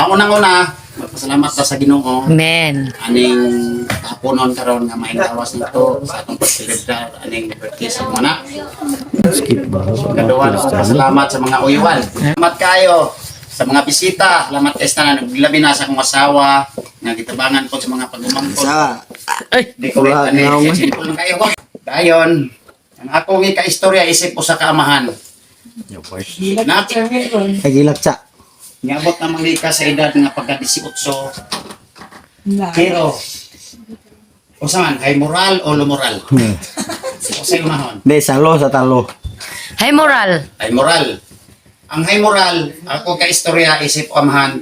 Ako nang una, magpasalamat ta sa Ginoo. Amen. Aning kapunon karon nga maingawas nito sa atong pagsilibrar aning birthday sa mga anak. Skip ba? Kaduwa salamat sa mga uyuan. Salamat kayo sa mga bisita. Salamat kay na naglabi na sa akong asawa nga gitabangan ko sa mga pagumangkot. Ay, Di ko rin simple lang kayo ko. Dayon, ang akong ika-istorya isip ko sa kaamahan. Nagilak sa. Niabot na mga sa edad nga pagka-18. Pero, o saan, high moral o low moral? O sa'yo mahon? Be, salo sa talo. hi moral. High moral. Ang high moral, ako ka-istorya isip ko amahan,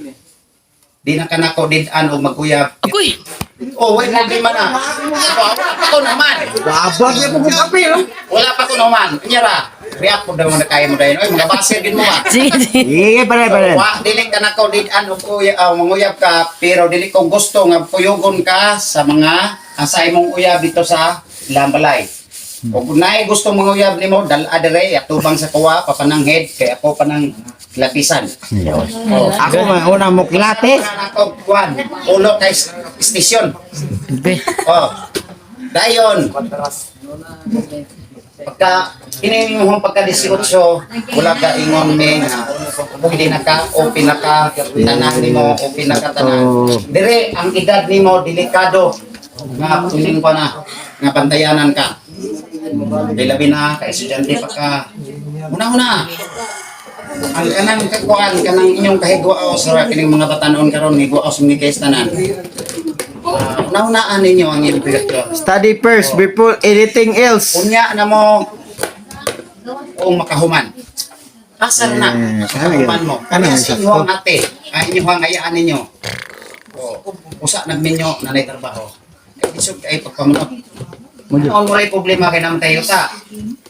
di na ka nako didan o maguyab. Agoy. Oh, wait, problema na. Wala pa ko naman. Babag niya po kung kapil. Wala pa ko naman. Kunyara, react mo daw na kaya mo dahil. Oy, mga baser din mo ba? Sige, sige. Sige, pare. Wa, dili ka na ko didan o manguyab ka, pero dili ko gusto nga puyogon ka sa mga asay mong uyab dito sa Lambalay. O kung naay gusto manguyab nimo dal adere atubang sa kuwa papananghid kay ako panang lapisan. Oh, Ako man, una mo kilate. ako kuan, ulo kay station. Agoy. Oh. Dayon. Pagka inimong pagka 18, wala ka ingon ni nga pwede na ka o pinaka tanan nimo o pinaka tanan. Dire ang edad nimo delikado nga piling pa na nga pantayanan ka. Labi na kay estudyante pa ka. Una-una. Ang kanang kakuan kanang inyong kahigwao sa kining mga batanon karon higwao sa mga tanan. Una-unaan ninyo ang inyong direktor. Study first before anything else. Unya na mo kung makahuman. Asar na. Makahuman mo. Ano yan, Sa sakto? inyong ate, ay inyong hayaan ninyo. O, usa nagminyo na trabaho. Kaya isog kayo pagpamunot. Ano mo rin problema kay naman tayo ta?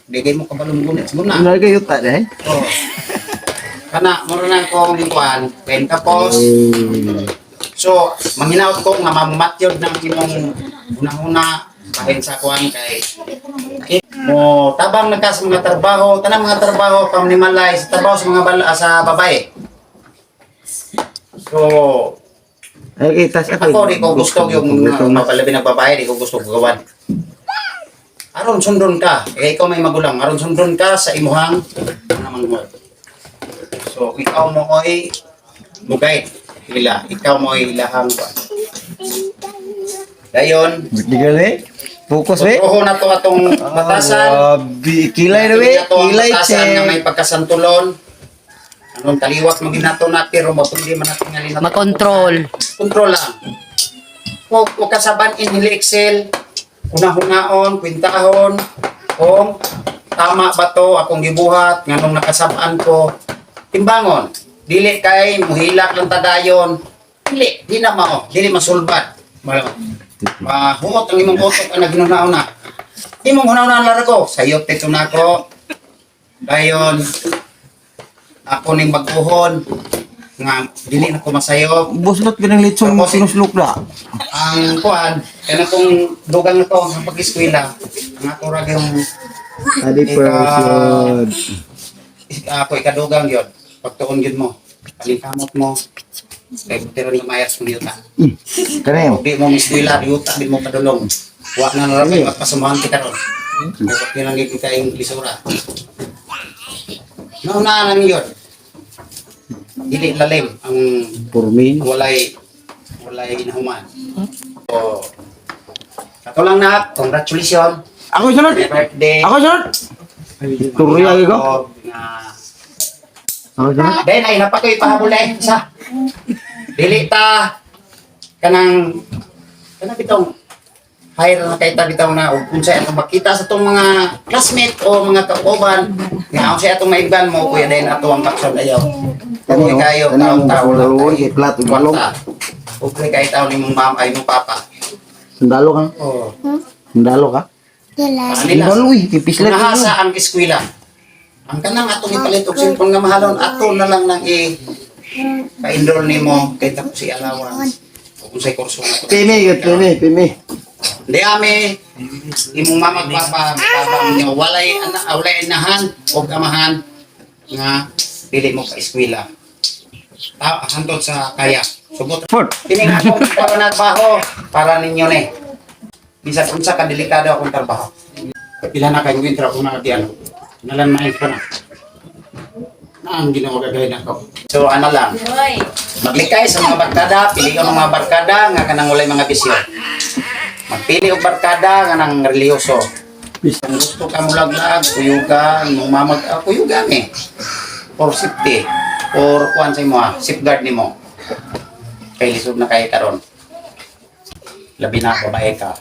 Bigay mo kabalong gunit muna. Ano kayo ta deh? O. Kana, muna na akong kuhan. Tapos, so, manghinaot ko nga mamatyod ng imong unang-una bahin sa kuhan kay mo tabang nagka sa mga trabaho, tanang mga trabaho pamnimalay sa trabaho sa mga sa babae. So, Okay, tas ako di ko gusto yung mapalabi ng babae, di ko gusto gawan. Aron sundon ka, ikaw may magulang, aron sundon ka sa imuhang namang mo. So, ikaw mo ay mugay. Ila, ikaw mo ay ilahang kuhan. Dayon, Di gali. Focus be. tuho na to atong batasan. Kilay na be. Kilay Batasan nga che. may pagkasantulon. Anong taliwat mo ginato na pero mapili man natin nga linato. Makontrol. Kontrol lang. Huwag kasaban in Excel. Una-hunaon, kwintahon. Kung tama ba to akong gibuhat nganong nakasabaan ko. Timbangon. Dili kay muhilak lang tadayon. Dili, di na mao. Dili masulbat. Mahuot ang imong utok ang naghinunaon na. Imong hunaon na lara ko. Sayop ito na ko. Dayon, ako ning baguhon. Nga, dili na ko masayop. Busot pinang litsong mo sinusluk na. Ang kuhan, kaya na kung dugang na to ang pag-eskwela, ang ako ra yung Study first. ako ikadugang yun. Pagtuon yun mo. Palingkamot mo. Kaya butira ni mayas mo yuta. Kaneo. Di mo eskwela, yuta, di mo padulong. Huwag na naramay, magpasamahan kita ron. Dapat yun ang kita yung lisura. Nauna lang yun. Dili lalim ang For me. walay inahuman. So, kato lang na, congratulations. Ako sunod. Happy birthday. Ako sunod. Turya ko. Ako sunod. Ben, ay napa ko ipahabol na isa. Dili ta kanang bitong hire na kay ta bitong na ug unsay atong makita sa tong mga classmate o mga kauban nga unsay atong maiban mo kuya dahil ato ang kapsyon ayaw. Kung kayo taon lang Balon, iplat, balong. Okay kay taon nimong mama ay mong papa. Sundalo ka. Oh. Sundalo ka. Kanila. Sundalo eh. Pipislat. Nahasa ang eskwela. Ang kanang atong ipalit og cellphone nga mahalon ato na lang nang pa-enroll nimo kay tapos si allowance. Kung say kurso na to. Pimi, pimi. Di ami imong mama papa niyo walay walay inahan o amahan nga dili mo ka eskwela. hantod sa kaya. Subot. Fort. Tining ako para nagbaho para ninyo ni. Bisa unsa ka delikado akong trabaho. Pila na kayong winter ako na diyan. Nalan main pa na. Ang ginawa gagawin ako. So ano lang. Maglikay sa mga barkada, pili ang mga barkada nga kanang walay mga bisyo. Magpili og barkada nga nang reliyoso. Kung gusto ka mo laglag, kuyugan, kuyugan eh. For safety. For kuan sa imo, safeguard nimo. Kay lisod na kay karon. Labi na babae ka.